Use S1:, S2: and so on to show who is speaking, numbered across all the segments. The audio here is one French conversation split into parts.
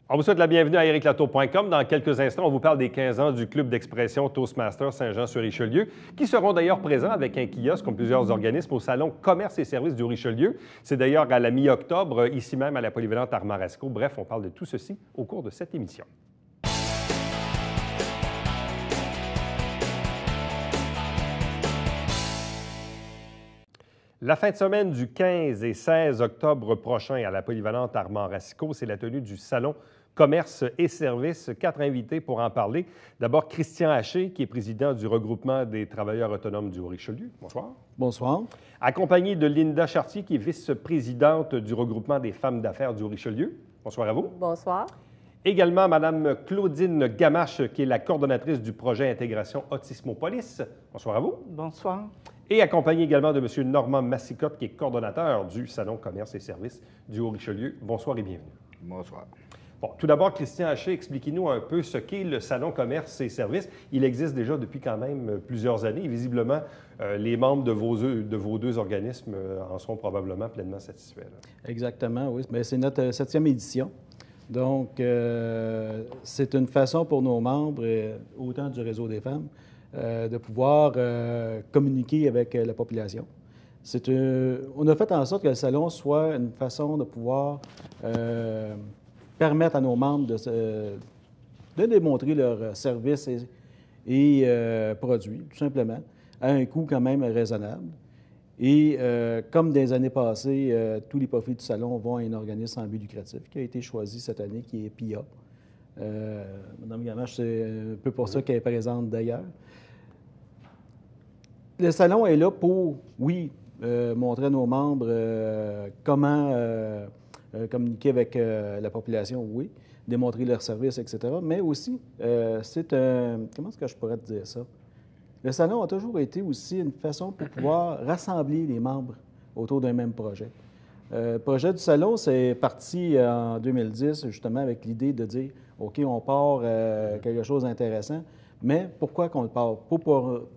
S1: On vous souhaite la bienvenue à ericlatour.com. Dans quelques instants, on vous parle des 15 ans du club d'expression Toastmasters Saint-Jean-sur-Richelieu, qui seront d'ailleurs présents avec un kiosque comme plusieurs organismes au salon Commerce et services du Richelieu. C'est d'ailleurs à la mi-octobre, ici même à la polyvalente Armarasco. Bref, on parle de tout ceci au cours de cette émission. La fin de semaine du 15 et 16 octobre prochain à la polyvalente Armarasco, c'est la tenue du salon Commerce et services. 4 invités pour en parler. D'abord, Christian Haché, qui est président du regroupement des travailleurs autonomes du Haut-Richelieu. Bonsoir.
S2: Bonsoir.
S1: Accompagné de Linda Chartier, qui est vice-présidente du regroupement des femmes d'affaires du Haut-Richelieu. Bonsoir à vous.
S3: Bonsoir.
S1: Également, Mme Claudine Gamache, qui est la coordonnatrice du projet Intégration Autismopolis. Bonsoir à vous.
S4: Bonsoir.
S1: Et accompagné également de M. Normand Massicotte, qui est coordonnateur du Salon Commerce et services du Haut-Richelieu. Bonsoir et bienvenue.
S5: Bonsoir.
S1: Bon, tout d'abord, Christian Haché, expliquez-nous un peu ce qu'est le Salon Commerce et services. Il existe déjà depuis quand même plusieurs années et visiblement, les membres de vos deux organismes en sont probablement pleinement satisfaits. Là.
S2: Exactement, oui. Bien, c'est notre 7e édition. Donc, c'est une façon pour nos membres, autant du Réseau des femmes, de pouvoir communiquer avec la population. On a fait en sorte que le salon soit une façon de pouvoir permettre à nos membres de démontrer leurs services et produits, tout simplement, à un coût quand même raisonnable. Et comme des années passées, tous les profits du salon vont à un organisme sans but lucratif qui a été choisi cette année, qui est PIA. Mme Gamache, c'est un peu pour ça qu'elle est présente d'ailleurs. Le salon est là pour, oui, montrer à nos membres comment communiquer avec la population, oui, démontrer leurs services, etc. Mais aussi, c'est un... Comment est-ce que je pourrais te dire ça? Le salon a toujours été aussi une façon pour pouvoir rassembler les membres autour d'un même projet. Le projet du salon, c'est parti en 2010, justement, avec l'idée de dire, OK, on part quelque chose d'intéressant, mais pourquoi qu'on le part? Pour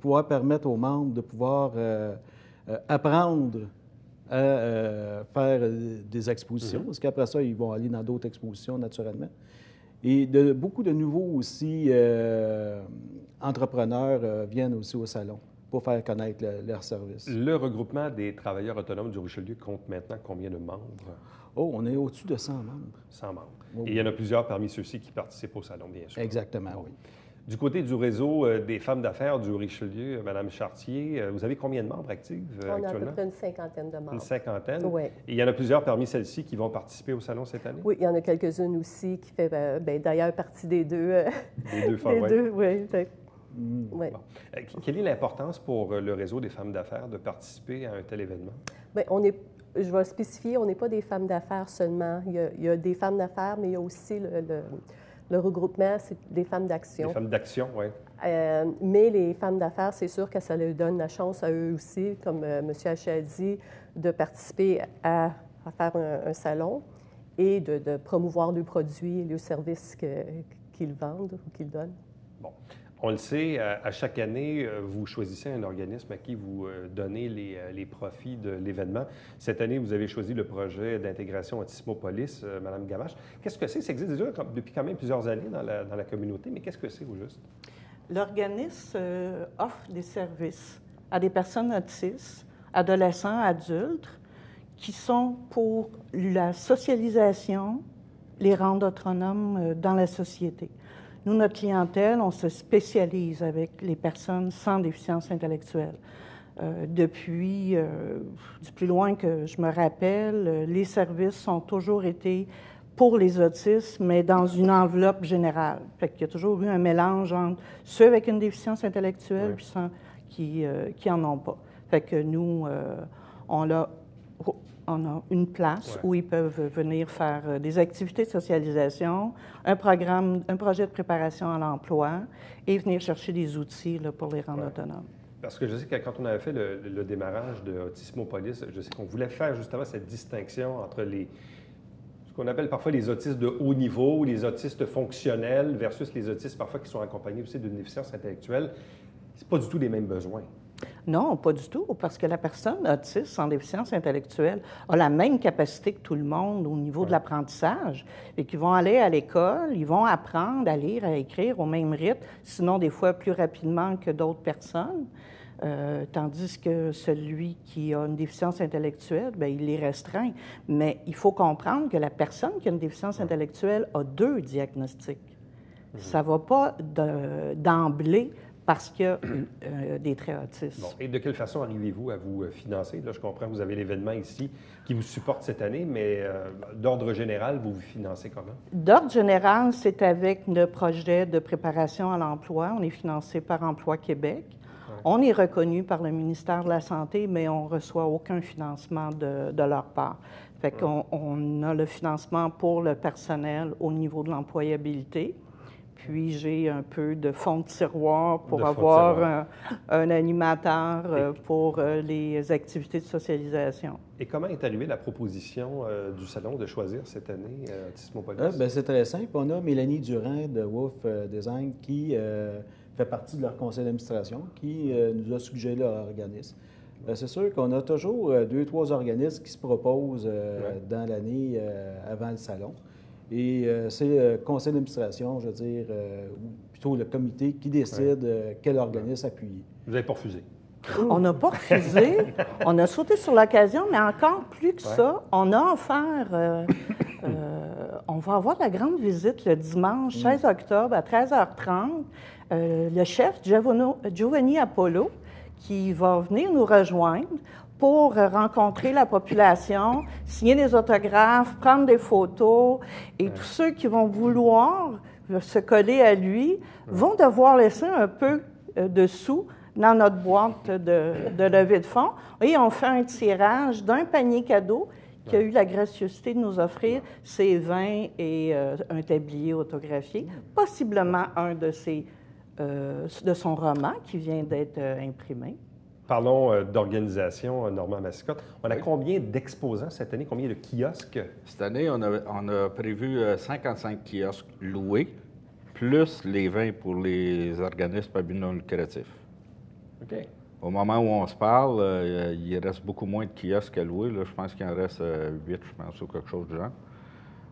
S2: pouvoir permettre aux membres de pouvoir apprendre à faire des expositions, parce qu'après ça, ils vont aller dans d'autres expositions, naturellement. Et beaucoup de nouveaux aussi entrepreneurs viennent aussi au salon pour faire connaître leurs services.
S1: Le regroupement des travailleurs autonomes du Richelieu compte maintenant combien de membres?
S2: Oh, on est au-dessus de 100 membres.
S1: 100 membres.
S2: Oui.
S1: Et il y en a plusieurs parmi ceux-ci qui participent au salon, bien sûr.
S2: Exactement, oui.
S1: Du côté du réseau des femmes d'affaires du Richelieu, Mme Chartier, vous avez combien de membres actifs actuellement?
S3: On a à peu près une cinquantaine de membres.
S1: Une cinquantaine?
S3: Oui.
S1: Et il y en a plusieurs parmi celles-ci qui vont participer au salon cette année?
S3: Oui, il y en a quelques-unes aussi qui fait d'ailleurs partie des deux.
S1: Des deux femmes,
S3: des deux, oui.
S1: Bon. Quelle est l'importance pour le réseau des femmes d'affaires de participer à un tel événement?
S3: Bien, je vais spécifier, on n'est pas des femmes d'affaires seulement. Il y a des femmes d'affaires, mais il y a aussi le regroupement, c'est des femmes d'action.
S1: Des femmes d'action, oui.
S3: Mais les femmes d'affaires, c'est sûr que ça leur donne la chance à eux aussi, comme M. Haché a dit, de participer à faire un salon et de promouvoir leurs produits et leurs services qu'ils vendent ou qu'ils donnent.
S1: Bon. On le sait, à chaque année, vous choisissez un organisme à qui vous donnez les profits de l'événement. Cette année, vous avez choisi le projet d'intégration Autismopolis, Mme Gamache. Qu'est-ce que c'est? Ça existe déjà depuis quand même plusieurs années dans la communauté, mais qu'est-ce que c'est au juste?
S4: L'organisme offre des services à des personnes autistes, adolescents, adultes, qui sont pour la socialisation, les rendre autonomes dans la société. Nous, notre clientèle, on se spécialise avec les personnes sans déficience intellectuelle. Depuis, du plus loin que je me rappelle, les services ont toujours été pour les autistes, mais dans une enveloppe générale. Fait qu'il y a toujours eu un mélange entre ceux avec une déficience intellectuelle et ceux qui en ont pas. Fait que nous, on a une place où ils peuvent venir faire des activités de socialisation, un projet de préparation à l'emploi et venir chercher des outils là, pour les rendre autonomes.
S1: Parce que je sais que quand on avait fait le démarrage de Autismopolis, je sais qu'on voulait faire justement cette distinction entre ce qu'on appelle parfois les autistes de haut niveau ou les autistes fonctionnels versus les autistes parfois qui sont accompagnés aussi d'une déficience intellectuelle. C'est pas du tout les mêmes besoins.
S4: Non, pas du tout, parce que la personne autiste sans déficience intellectuelle a la même capacité que tout le monde au niveau de l'apprentissage et qu'ils vont aller à l'école, ils vont apprendre à lire, à écrire au même rythme, sinon des fois plus rapidement que d'autres personnes. Tandis que celui qui a une déficience intellectuelle, bien, il est restreint. Mais il faut comprendre que la personne qui a une déficience intellectuelle a 2 diagnostics. Ça ne va pas d'emblée parce qu'il y a des traits autistes.
S1: Bon. Et de quelle façon arrivez-vous à vous financer? Là, je comprends que vous avez l'événement ici qui vous supporte cette année, mais d'ordre général, vous vous financez comment?
S4: D'ordre général, c'est avec le projet de préparation à l'emploi. On est financé par Emploi Québec. Ouais. On est reconnu par le ministère de la Santé, mais on ne reçoit aucun financement de leur part. Fait qu'on a le financement pour le personnel au niveau de l'employabilité. Puis j'ai un peu de fonds de tiroir pour avoir un animateur pour les activités de socialisation.
S1: Et comment est arrivée la proposition du Salon de choisir cette année Autismopolis?
S2: C'est très simple. On a Mélanie Durand de Wolf Design qui fait partie de leur conseil d'administration, qui nous a suggéré leur organisme. C'est sûr qu'on a toujours 2-3 organismes qui se proposent dans l'année avant le salon. Et c'est le conseil d'administration, je veux dire, ou plutôt le comité qui décide quel organisme appuyer.
S1: Vous n'avez pas refusé?
S4: On n'a pas refusé. On a sauté sur l'occasion, mais encore plus que ça, on a offert... on va avoir la grande visite le dimanche 16 octobre à 13h30. Le chef Giovanni Apollo, qui va venir nous rejoindre pour rencontrer la population, signer des autographes, prendre des photos. Et tous ceux qui vont vouloir se coller à lui vont devoir laisser un peu de sous dans notre boîte de levée de fonds. Et on fait un tirage d'un panier cadeau qui a eu la gracieuseté de nous offrir ses vins et un tablier autographié, possiblement un de son roman qui vient d'être imprimé.
S1: Parlons d'organisation, Normand Mascotte. On a combien d'exposants cette année? Combien de kiosques?
S5: Cette année, on a prévu 55 kiosques loués, plus les 20 pour les organismes à but non lucratif.
S1: OK.
S5: Au moment où on se parle, il reste beaucoup moins de kiosques à louer. Là, je pense qu'il en reste 8, je pense, ou quelque chose du genre.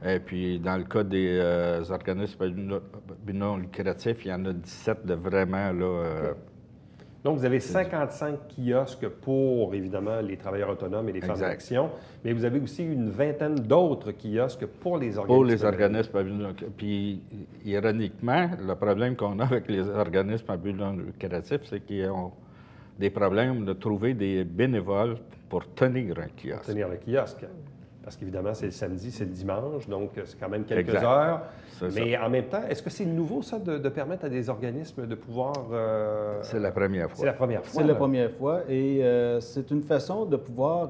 S5: Et puis, dans le cas des organismes à but non lucratif, il y en a 17 de vraiment, là...
S1: Donc, vous avez 55 kiosques pour, évidemment, les travailleurs autonomes et les femmes d'action, mais vous avez aussi une vingtaine d'autres kiosques pour les organismes.
S5: Pour les organismes à but non lucratif. Puis, ironiquement, le problème qu'on a avec les organismes à but non lucratif, c'est qu'ils ont des problèmes de trouver des bénévoles pour tenir un kiosque.
S1: Pour tenir le kiosque. Parce qu'évidemment, c'est le samedi, c'est le dimanche, donc c'est quand même quelques heures. Mais en même temps, est-ce que c'est nouveau, ça, de permettre à des organismes de pouvoir...
S5: C'est la première fois.
S1: C'est la première fois.
S2: C'est la première fois. Et c'est une façon de pouvoir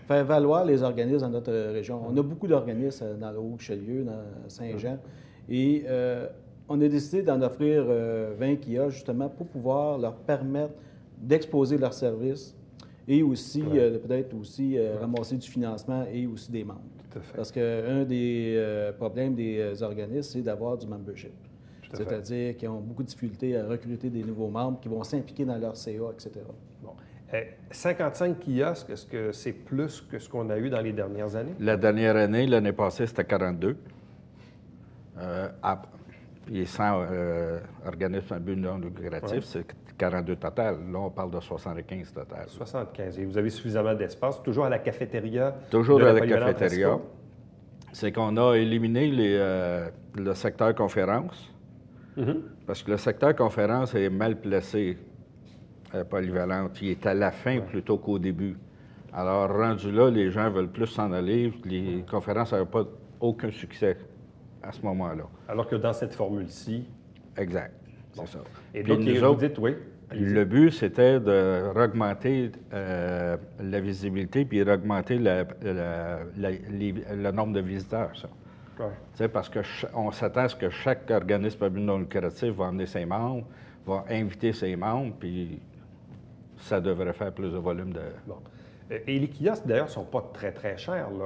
S2: faire valoir les organismes dans notre région. On a beaucoup d'organismes dans le Haut-Richelieu, dans Saint-Jean. Et on a décidé d'en offrir 20 kiosques, justement, pour pouvoir leur permettre d'exposer leurs services et aussi, peut-être aussi, ramasser du financement et aussi des membres.
S1: Tout à fait.
S2: Parce qu'un des problèmes des organismes, c'est d'avoir du membership. C'est-à-dire qu'ils ont beaucoup de difficultés à recruter des nouveaux membres qui vont s'impliquer dans leur CA, etc.
S1: Bon. 55 kiosques, est-ce que c'est plus que ce qu'on a eu dans les dernières années?
S5: La dernière année, l'année passée, c'était 42. Et 100 organismes à but non lucratif, c'est 42 total. Là, on parle de 75 total.
S1: 75. Et vous avez suffisamment d'espace, toujours à la cafétéria?
S5: Toujours à la cafétéria. C'est qu'on a éliminé le secteur conférence, parce que le secteur conférence est mal placé à Polyvalente. Il est à la fin plutôt qu'au début. Alors, rendu là, les gens veulent plus s'en aller. Les conférences n'avaient pas aucun succès à ce moment-là. Alors
S1: que dans cette formule-ci...
S5: Exact, c'est ça.
S1: Et donc, vous dites, oui.
S5: Le but, c'était d'augmenter la visibilité puis d'augmenter le nombre de visiteurs, ça. Ouais. Parce qu'on s'attend à ce que chaque organisme à but non lucratif va emmener ses membres, va inviter ses membres, puis ça devrait faire plus de volume de...
S1: Bon. Et les kiosques, d'ailleurs, ne sont pas très, très chers, là.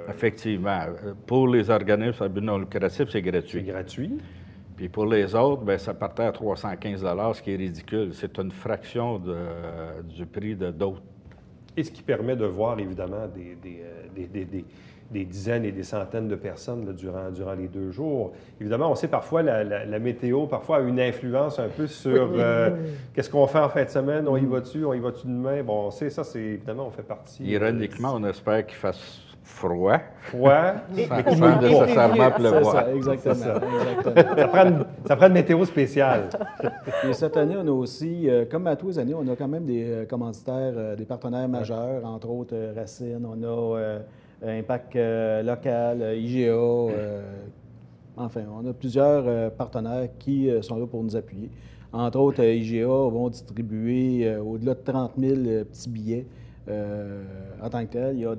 S5: Effectivement. Pour les organismes à but non lucratif, c'est gratuit.
S1: C'est gratuit.
S5: Puis pour les autres, bien, ça partait à 315 ce qui est ridicule. C'est une fraction du prix de d'autres.
S1: Et ce qui permet de voir, évidemment, des dizaines et des centaines de personnes là, durant les 2 jours. Évidemment, on sait parfois la météo, parfois a une influence un peu sur qu'est-ce qu'on fait en fin de semaine, on y va-tu demain? Bon, on sait ça, c'est évidemment, on fait partie.
S5: Ironiquement, on espère qu'il fasse froid.
S1: Froid,
S5: sans nécessairement pleuvoir.
S2: C'est ça, exactement.
S1: Ça prend une météo spéciale.
S2: Et cette année, on a aussi, comme à tous les années, on a quand même des commanditaires, des partenaires majeurs, entre autres Racine, on a Impact local, IGA, enfin, on a plusieurs partenaires qui sont là pour nous appuyer. Entre autres, IGA vont distribuer au-delà de 30 000 petits billets en tant que tel. Il y a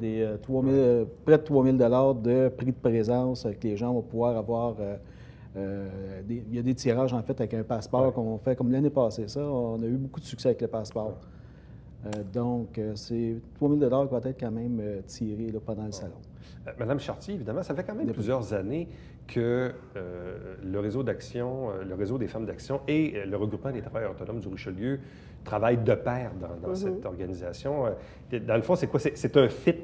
S2: près de 3 000 de prix de présence que les gens vont pouvoir avoir. Il y a des tirages, en fait, avec un passeport qu'on fait comme l'année passée. Ça, on a eu beaucoup de succès avec le passeport. Donc, c'est 3 000 qui va être quand même tiré là, pendant le salon.
S1: Madame Chartier, évidemment, ça fait quand même plusieurs années que le réseau d'action, le réseau des femmes d'action et le regroupement des travailleurs autonomes du Richelieu travaillent de pair dans cette organisation. Dans le fond, c'est quoi? C'est un fit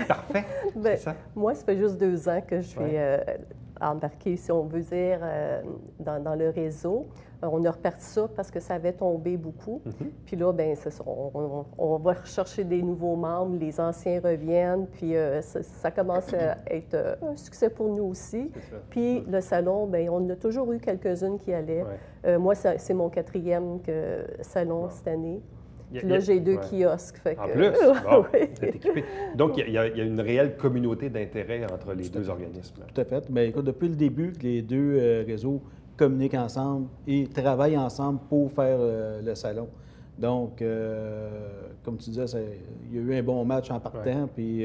S1: parfait, c'est ça?
S3: Moi, ça fait juste 2 ans que je suis embarquée, si on veut dire, dans le réseau. On a reparti ça parce que ça avait tombé beaucoup. Puis là, bien, c'est ça, on va rechercher des nouveaux membres, les anciens reviennent, puis ça commence à être un succès pour nous aussi. Puis le salon, bien, on a toujours eu quelques-unes qui allaient. Moi, c'est mon 4e salon cette année. Puis là, j'ai 2 kiosques. Fait
S1: en
S3: que...
S1: plus, bon, vous êtes équipé. Donc, il y a une réelle communauté d'intérêt entre les 2 organismes.
S2: Tout à fait. Bien, écoute, depuis le début, les 2 réseaux communiquent ensemble et travaillent ensemble pour faire le salon. Donc, comme tu disais, il y a eu un bon match en partant, puis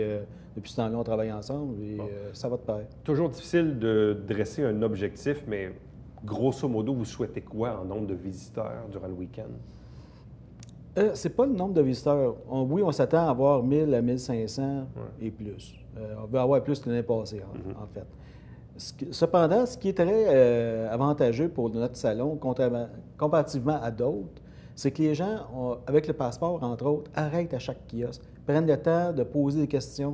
S2: depuis ce temps-là, on travaille ensemble et ça va de pair.
S1: Toujours difficile de dresser un objectif, mais grosso modo, vous souhaitez quoi en nombre de visiteurs durant le week-end?
S2: C'est pas le nombre de visiteurs. Oui, on s'attend à avoir 1000 à 1500 et plus. On veut avoir plus que l'année passée, en fait. Cependant, ce qui est très avantageux pour notre salon, comparativement à d'autres, c'est que les gens, avec le passeport, entre autres, arrêtent à chaque kiosque, prennent le temps de poser des questions.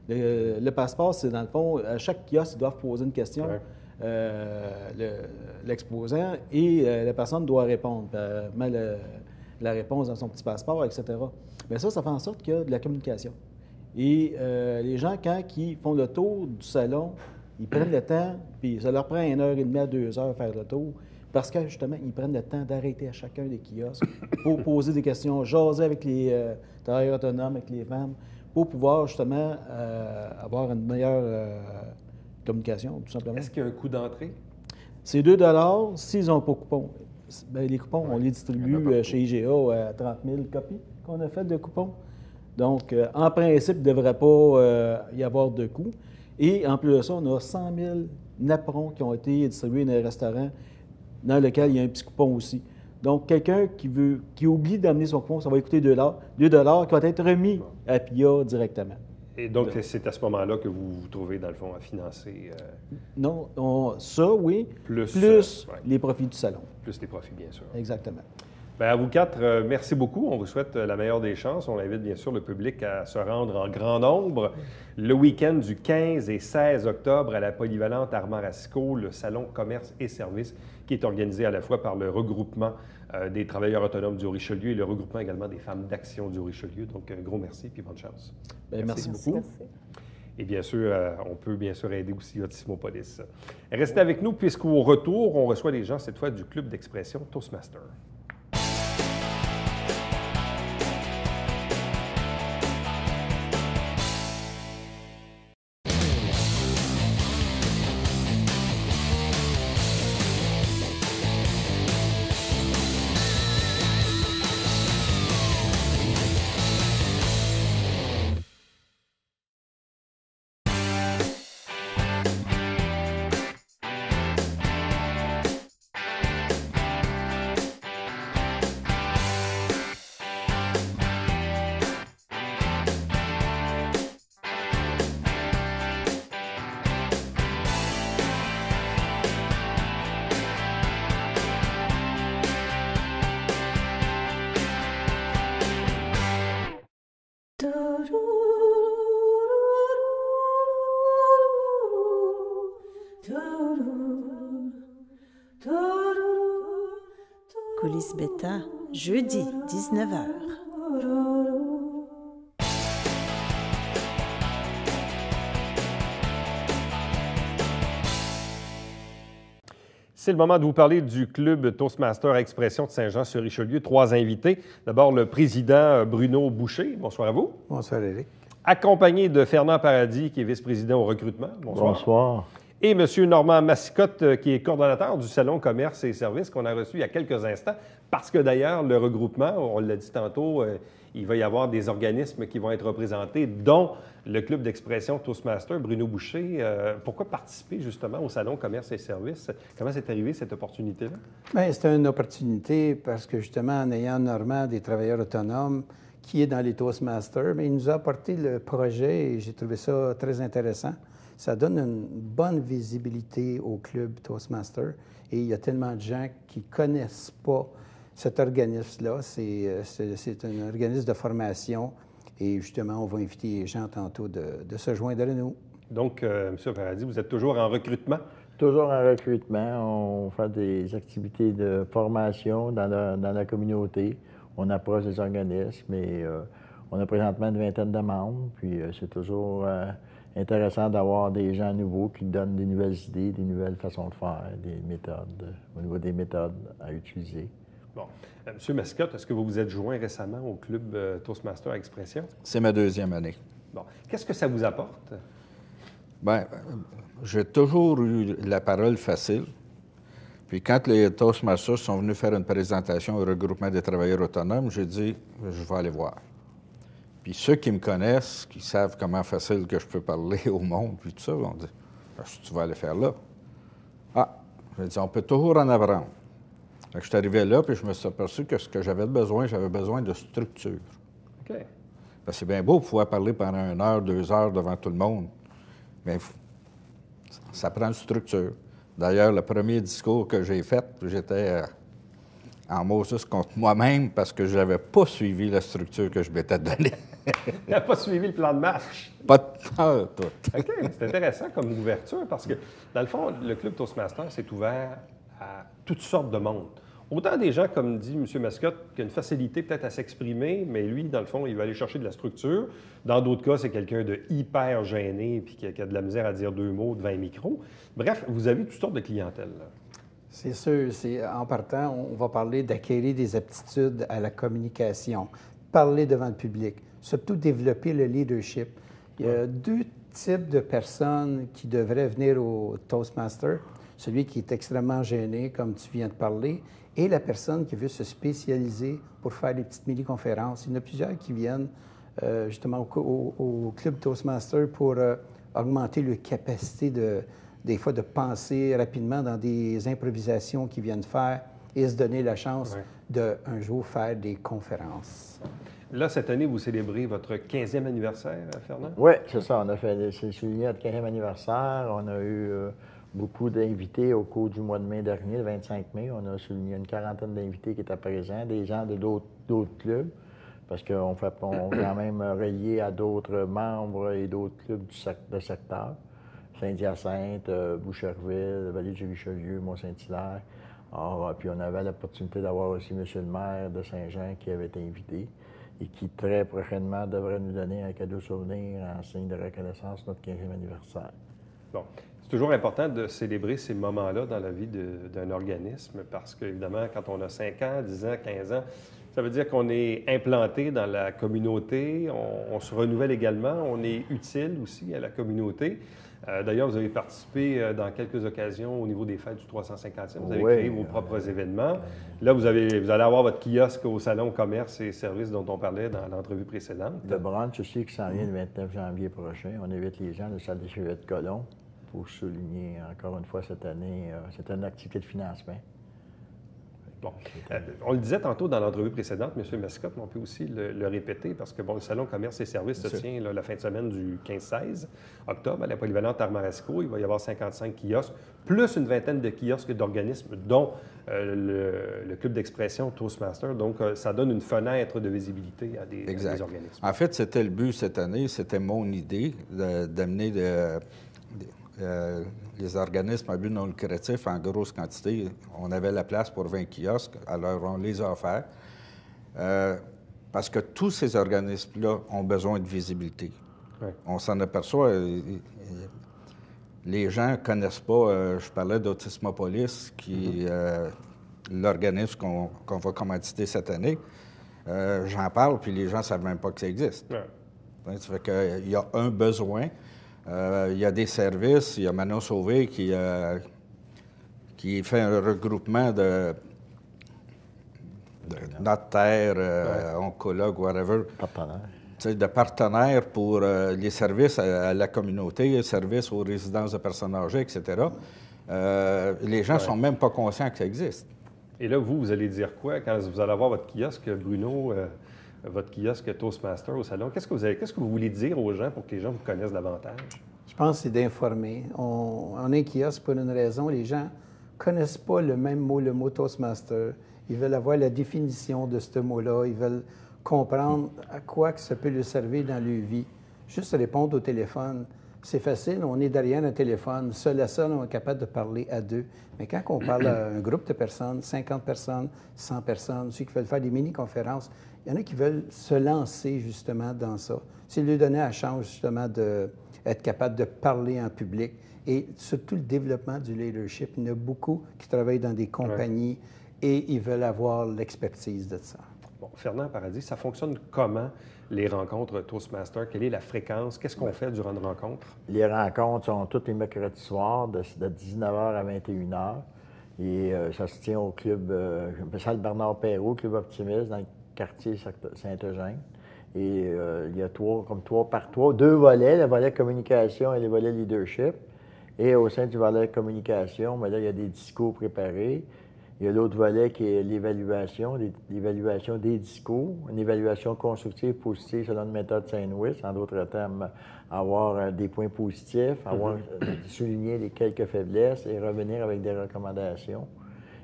S2: Le passeport, c'est dans le fond, à chaque kiosque, ils doivent poser une question, l'exposant, et la personne doit répondre. Met la réponse dans son petit passeport, etc. Bien ça fait en sorte qu'il y a de la communication. Et les gens, quand ils font le tour du salon, ils prennent le temps, puis ça leur prend 1h30 à 2 heures faire le tour, parce que justement, ils prennent le temps d'arrêter à chacun des kiosques pour poser des questions, jaser avec les travailleurs autonomes, avec les femmes, pour pouvoir justement avoir une meilleure communication, tout simplement.
S1: Est-ce qu'il y a un coût d'entrée?
S2: C'est 2 s'ils n'ont pas de coupons. Bien, les coupons, on les distribue chez IGA à 30 000 copies qu'on a fait de coupons. Donc, en principe, il ne devrait pas y avoir de coût. Et en plus de ça, on a 100 000 napperons qui ont été distribués dans les restaurants, dans lesquels il y a un petit coupon aussi. Donc, quelqu'un qui oublie d'amener son coupon, ça va coûter 2 qui va être remis à PIA directement.
S1: Et donc, c'est à ce moment-là que vous vous trouvez, dans le fond, à financer...
S2: Non, ça, oui, plus les profits du salon.
S1: Plus les profits, bien sûr.
S2: Exactement.
S1: Bien, à vous 4, merci beaucoup. On vous souhaite la meilleure des chances. On invite bien sûr le public à se rendre en grand nombre le week-end du 15 et 16 octobre à la polyvalente Armand-Racicot, le salon commerce et services qui est organisé à la fois par le regroupement des travailleurs autonomes du Richelieu et le regroupement également des femmes d'action du Richelieu. Donc, un gros merci et bonne chance.
S2: Bien, merci beaucoup.
S3: Merci.
S1: Et bien sûr, on peut bien sûr aider aussi Otismopolis. Restez avec nous puisqu'au retour, on reçoit les gens cette fois du club d'expression Toastmaster.
S6: Police Beta, jeudi 19h.
S1: C'est le moment de vous parler du club Toastmaster Expression de Saint-Jean-sur-Richelieu. 3 invités. D'abord, le président Bruno Boucher. Bonsoir à vous.
S7: Bonsoir, Éric.
S1: Accompagné de Fernand Paradis, qui est vice-président au recrutement. Bonsoir.
S7: Bonsoir.
S1: Et M. Normand Massicotte, qui est coordonnateur du Salon Commerce et Services qu'on a reçu il y a quelques instants. Parce que d'ailleurs, le regroupement, on l'a dit tantôt, il va y avoir des organismes qui vont être représentés, dont le club d'expression Toastmaster. Bruno Boucher, pourquoi participer justement au Salon Commerce et Services? Comment c'est arrivé cette opportunité-là?
S7: Bien, c'était une opportunité parce que justement, en ayant Normand des travailleurs autonomes qui est dans les Toastmasters, mais il nous a apporté le projet et j'ai trouvé ça très intéressant. Ça donne une bonne visibilité au club Toastmaster et il y a tellement de gens qui ne connaissent pas cet organisme-là. C'est un organisme de formation et justement, on va inviter les gens tantôt de se joindre à nous.
S1: Donc, M. Paradis, vous êtes toujours en recrutement?
S8: Toujours en recrutement. On fait des activités de formation dans la communauté. On approche des organismes et on a présentement une vingtaine de membres. Puis c'est toujours intéressant d'avoir des gens nouveaux qui donnent des nouvelles idées, des nouvelles façons de faire, des méthodes, au niveau des méthodes à utiliser.
S1: Bon. M. Massicotte, est-ce que vous vous êtes joint récemment au club Toastmaster Expression?
S5: C'est ma 2e année.
S1: Bon. Qu'est-ce que ça vous apporte?
S5: Bien, j'ai toujours eu la parole facile. Puis quand les Toastmasters sont venus faire une présentation au regroupement des travailleurs autonomes, j'ai dit, je vais aller voir. Puis ceux qui me connaissent, qui savent comment facile que je peux parler au monde, puis tout ça, vont dire, tu vas aller faire là. Ah, j'ai dit, on peut toujours en apprendre. Fait que je suis arrivé là, puis je me suis aperçu que ce que j'avais besoin de structure.
S1: OK.
S5: Parce que c'est bien beau de pouvoir parler pendant 1 heure, 2 heures devant tout le monde, mais ça prend une structure. D'ailleurs, le premier discours que j'ai fait, j'étais en Moses contre moi-même parce que je n'avais pas suivi la structure que je m'étais donnée.
S1: Il n'a pas suivi le plan de marche.
S5: Pas de peur, tout.
S1: OK, c'est intéressant comme ouverture parce que, dans le fond, le club Toastmaster c'est ouvert à toutes sortes de monde. Autant des gens, comme dit M. Massicotte, qui ont une facilité peut-être à s'exprimer, mais lui, dans le fond, il va aller chercher de la structure. Dans d'autres cas, c'est quelqu'un de hyper gêné puis qui a de la misère à dire 2 mots devant un micro. Bref, vous avez toutes sortes de clientèle. Là.
S7: C'est sûr. En partant, on va parler d'acquérir des aptitudes à la communication, parler devant le public, surtout développer le leadership. Il y a 2 types de personnes qui devraient venir au Toastmaster. Celui qui est extrêmement gêné, comme tu viens de parler, et la personne qui veut se spécialiser pour faire des petites mini-conférences. Il y en a plusieurs qui viennent justement au Club Toastmaster pour augmenter leur capacité des fois de penser rapidement dans des improvisations qu'ils viennent faire et se donner la chance d'un jour faire des conférences.
S1: Là, cette année, vous célébrez votre 15e anniversaire, Fernand?
S8: Oui, c'est ça. On a fait souligné notre 15e anniversaire. On a eu beaucoup d'invités au cours du mois de mai dernier, le 25 mai. On a souligné une 40aine d'invités qui étaient présents, des gens de d'autres clubs, parce qu'on est quand même relié à d'autres membres et d'autres clubs de secteur. Saint-Hyacinthe, Boucherville, Vallée-du-Richelieu, Mont-Saint-Hilaire. Puis on avait l'opportunité d'avoir aussi M. le maire de Saint-Jean qui avait été invité et qui très prochainement devrait nous donner un cadeau souvenir en signe de reconnaissance de notre 15e anniversaire.
S1: Bon. C'est toujours important de célébrer ces moments-là dans la vie d'un organisme parce qu'évidemment, quand on a 5 ans, 10 ans, 15 ans, ça veut dire qu'on est implanté dans la communauté, on se renouvelle également, on est utile aussi à la communauté. D'ailleurs, vous avez participé dans quelques occasions au niveau des fêtes du 350e. Vous avez créé vos propres événements. Là, vous allez avoir votre kiosque au Salon Commerce et Services dont on parlait dans l'entrevue précédente.
S8: Le brunch aussi qui s'en vient le 29 janvier prochain. On invite les gens de la salle des Chevaliers de Colomb pour souligner encore une fois cette année. C'est une activité de financement.
S1: Bon. On le disait tantôt dans l'entrevue précédente, M. Massicotte, mais on peut aussi le répéter parce que le Salon Commerce et Services se tient la fin de semaine du 15-16 octobre à la polyvalente Armaresco. Il va y avoir 55 kiosques, plus une vingtaine de kiosques d'organismes, dont le club d'expression Toastmaster. Donc, ça donne une fenêtre de visibilité à des organismes.
S5: En fait, c'était le but cette année, c'était mon idée d'amener les organismes à but non lucratif en grosse quantité. On avait la place pour 20 kiosques, alors on les a offerts. Parce que tous ces organismes-là ont besoin de visibilité. Ouais. On s'en aperçoit. Les gens ne connaissent pas, je parlais d'Autismopolis, qui l'organisme qu'on va commanditer cette année. J'en parle, puis les gens ne savent même pas que ça existe. Ouais. Ça fait qu'il y a un besoin. Il y a des services. Il y a Manon Sauvé qui fait un regroupement de notaires, oncologues, whatever. De partenaires pour les services à la communauté, les services aux résidences de personnes âgées, etc. Les gens ne sont même pas conscients que ça existe.
S1: Et là, vous allez dire quoi quand vous allez avoir votre kiosque, Bruno, votre kiosque Toastmaster au salon? Qu'est-ce que vous voulez dire aux gens pour que les gens vous connaissent davantage?
S7: Je pense que c'est d'informer. On a un kiosque pour une raison. Les gens ne connaissent pas le mot Toastmaster. Ils veulent avoir la définition de ce mot-là. Ils veulent comprendre à quoi que ça peut leur servir dans leur vie. Juste répondre au téléphone. C'est facile, on est derrière un téléphone. Seul à seul, on est capable de parler à deux. Mais quand on parle à un groupe de personnes, 50 personnes, 100 personnes, ceux qui veulent faire des mini-conférences, il y en a qui veulent se lancer justement dans ça. C'est lui donner la chance justement d'être capable de parler en public et surtout le développement du leadership. Il y en a beaucoup qui travaillent dans des compagnies et ils veulent avoir l'expertise de ça.
S1: Bon, Fernand Paradis, ça fonctionne comment, les rencontres Toastmaster? Quelle est la fréquence? Qu'est-ce qu'on fait durant une rencontre?
S8: Les rencontres sont tous les mercredis soirs de 19h à 21h. Et ça se tient au club salle Bernard-Perrault, Club Optimiste, dans le quartier Saint-Eugène. Et il y a deux volets, le volet communication et le volet leadership. Et au sein du volet communication, bien là, il y a des discours préparés. Il y a l'autre volet qui est l'évaluation des discours, une évaluation constructive, positive selon une méthode Saint-Louis, en d'autres termes, avoir des points positifs, souligner les quelques faiblesses et revenir avec des recommandations.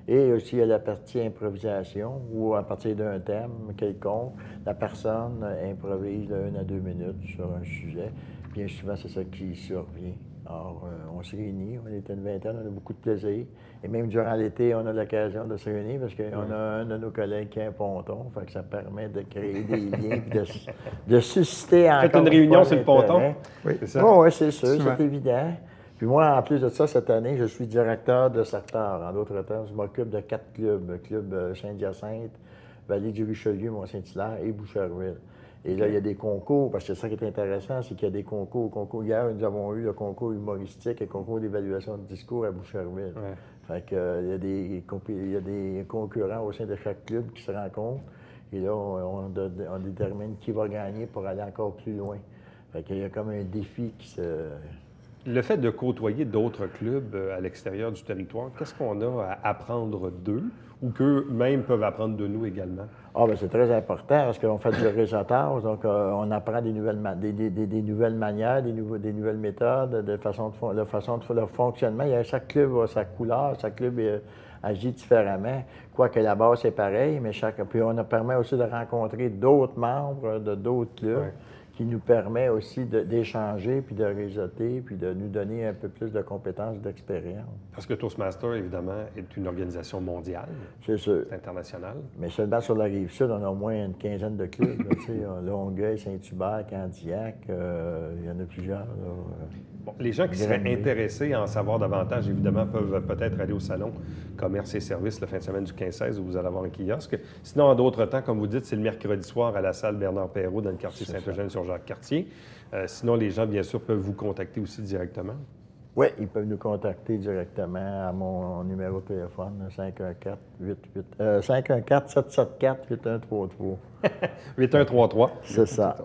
S8: Et aussi, il y a la partie improvisation, où à partir d'un thème quelconque, la personne improvise de 1 à 2 minutes sur un sujet. Bien souvent, c'est ça qui survient. Alors, on se réunit, on est une vingtaine, on a beaucoup de plaisir. Et même durant l'été, on a l'occasion de se réunir parce qu'on a un de nos collègues qui a un ponton. Fait que ça permet de créer des liens et de susciter encore.
S1: Faites une réunion sur le ponton?
S8: Oui, c'est ça. Oui, c'est sûr, c'est évident. Puis moi, en plus de ça, cette année, je suis directeur de secteur. En d'autres termes, je m'occupe de 4 clubs. Club Saint-Hyacinthe, Vallée du Richelieu, Mont-Saint-Hilaire et Boucherville. Et là, il y a des concours, parce que c'est ça qui est intéressant, c'est qu'il y a des concours. Hier, nous avons eu le concours humoristique et le concours d'évaluation de discours à Boucherville. Ouais. Fait que, il y a des concurrents au sein de chaque club qui se rencontrent. Et là, on détermine qui va gagner pour aller encore plus loin. Fait qu'il y a comme un défi qui se...
S1: Le fait de côtoyer d'autres clubs à l'extérieur du territoire, qu'est-ce qu'on a à apprendre d'eux ou qu'eux-mêmes peuvent apprendre de nous également?
S8: Ah, bien, c'est très important parce qu'on fait du réseautage, donc on apprend des nouvelles manières, des nouvelles méthodes, de façon de fonctionnement. Chaque club a sa couleur, chaque club agit différemment. Quoique la base, c'est pareil, mais puis on permet aussi de rencontrer d'autres membres de d'autres clubs. Ouais. Qui nous permet aussi d'échanger, puis de réseauter, puis de nous donner un peu plus de compétences, d'expérience.
S1: Parce que Toastmaster, évidemment, est une organisation mondiale.
S8: C'est sûr.
S1: C'est international.
S8: Mais seulement sur la Rive-Sud, on a au moins une quinzaine de clubs. Longueuil, Saint-Hubert, Candiac, il y en a plusieurs. Là,
S1: bon, les gens qui seraient intéressés à en savoir davantage, évidemment, peuvent peut-être aller au salon Commerce et Services la fin de semaine du 15-16 où vous allez avoir un kiosque. Sinon, en d'autres temps, comme vous dites, c'est le mercredi soir à la salle Bernard-Perrault dans le quartier Saint-Eugène sur Jacques-Cartier. Sinon, les gens, bien sûr, peuvent vous contacter aussi directement.
S8: Oui, ils peuvent nous contacter directement à mon numéro de téléphone, 514-774-8133.
S1: 8133.
S8: C'est ça.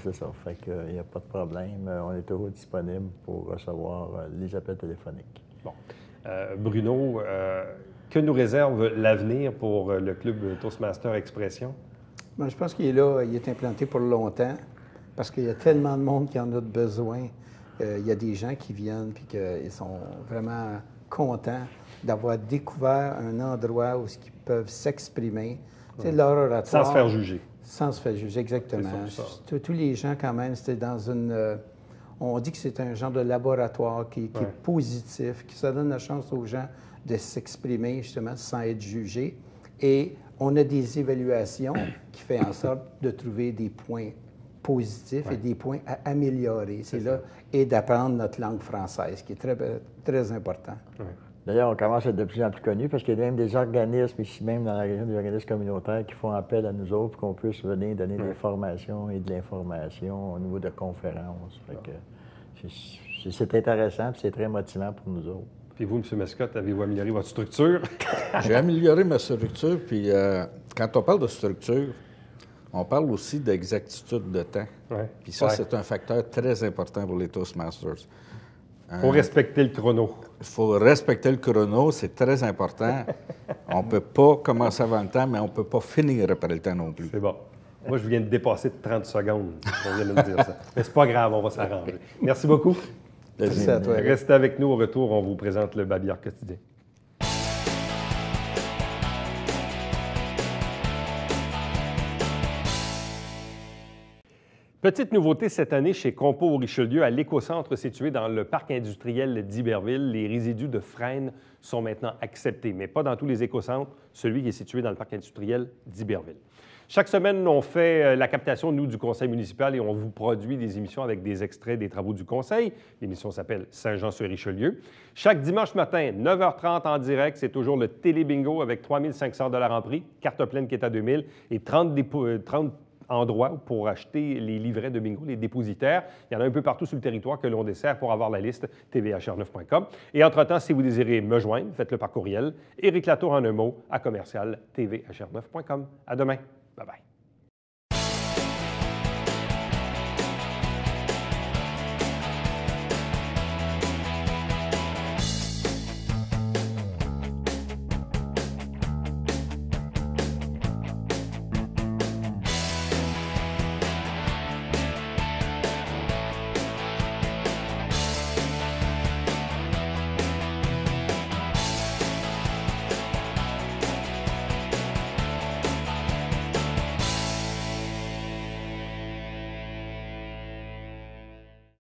S8: C'est ça. Fait qu'il n'y a pas de problème. On est toujours disponible pour recevoir les appels téléphoniques.
S1: Bon. Bruno, que nous réserve l'avenir pour le club Toastmaster Expression?
S7: Bien, je pense qu'il est là, il est implanté pour longtemps parce qu'il y a tellement de monde qui en a besoin. Il y a des gens qui viennent et qu'ils sont vraiment contents d'avoir découvert un endroit où ils peuvent s'exprimer. Ouais. Leur oratoire.
S1: Sans se faire juger.
S7: Sans se faire juger, exactement. Tous les gens, quand même, c'était dans une... On dit que c'est un genre de laboratoire qui est positif, qui ça donne la chance aux gens de s'exprimer justement sans être jugés. Et on a des évaluations qui font en sorte de trouver des points positifs et des points à améliorer. C'est là, et d'apprendre notre langue française, qui est très, très important.
S8: D'ailleurs, on commence à être de plus en plus connu parce qu'il y a même des organismes, ici même dans la région, des organismes communautaires qui font appel à nous autres pour qu'on puisse venir donner des formations et de l'information au niveau de conférences. C'est intéressant et c'est très motivant pour nous autres.
S1: Puis vous, M. Mascotte, avez-vous amélioré votre structure?
S5: J'ai amélioré ma structure, puis quand on parle de structure, on parle aussi d'exactitude de temps. Puis ça, c'est un facteur très important pour les Toastmasters.
S1: Il faut respecter le chrono.
S5: Il faut respecter le chrono, c'est très important. On ne peut pas commencer avant le temps, mais on ne peut pas finir après le temps non plus.
S1: C'est bon. Moi, je viens de dépasser de 30 secondes. On vient de me dire ça. Mais c'est pas grave, on va s'arranger. Merci beaucoup.
S7: Merci à toi.
S1: Restez avec nous. Au retour, on vous présente le Babillard quotidien. Petite nouveauté cette année chez Compo Richelieu, à l'écocentre situé dans le parc industriel d'Iberville, les résidus de frêne sont maintenant acceptés, mais pas dans tous les écocentres, celui qui est situé dans le parc industriel d'Iberville. Chaque semaine, on fait la captation, nous, du conseil municipal et on vous produit des émissions avec des extraits des travaux du conseil. L'émission s'appelle Saint-Jean-sur-Richelieu. Chaque dimanche matin, 9h30 en direct, c'est toujours le télé-bingo avec 3 500 $ en prix, carte pleine qui est à 2 000 et 30 endroits pour acheter les livrets de bingo, les dépositaires. Il y en a un peu partout sur le territoire que l'on dessert. Pour avoir la liste, tvhr9.com. Et entre-temps, si vous désirez me joindre, faites-le par courriel. Éric Latour en un mot à commercial tvhr9.com. À demain. Bye-bye.